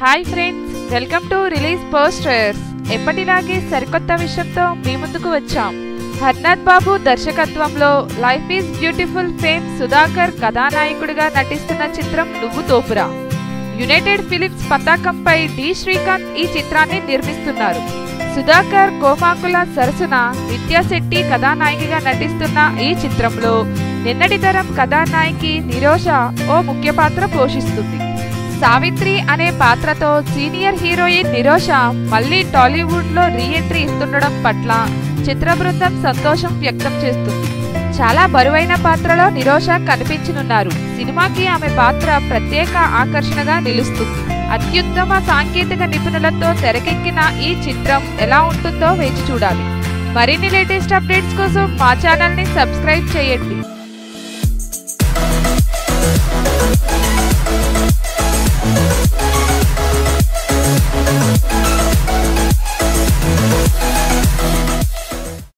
Hi friends, welcome to release posters. ఎప్పటిలాగే సరికొత్త విషయంతో మీ ముందుకు వచ్చాం. హర్నాథ్ బాబు దర్శకత్వంలో life is beautiful fame Sudhakar కథానాయకుడిగా నటిస్తున్న చిత్రం నువ్వు తోపురా. యునైటెడ్ ఫిలిమ్స్ పతాకంపై డి శ్రీకాంత్ ఈ చిత్రాన్ని నిర్మిస్తున్నారు. సుధాకర్ కోమాకుల సరసన విద్యాశెట్టి కథానాయికగా నటిస్తున్న ఈ చిత్రంలో నిన్నటి తరం కథానాయకి నిరోష ఓ ముఖ్య పాత్ర పోషిస్తుంది. సావిత్రి అనే పాత్రతో సీనియర్ హీరోయిన్ నిరోష మళ్లీ టాలీవుడ్ లో రీఎంట్రీ ఇస్తుండడం పట్ల చిత్ర బృందం సంతోషం వ్యక్తం చేస్తుంది. చాలా బరువైన పాత్రలో నిరోష కనిపించనున్నారు. సినిమాకి ఆమె పాత్ర ప్రత్యేక ఆకర్షణగా నిలుస్తుంది. అత్యుత్తమ సాంకేతిక నిపుణులతో తెరకెక్కిన ఈ చిత్రం ఎలా ఉంటుందో వేచి చూడాలి. మరిన్ని లేటెస్ట్ అప్డేట్స్ కోసం మా ఛానల్ ని సబ్స్క్రైబ్ చేయండి.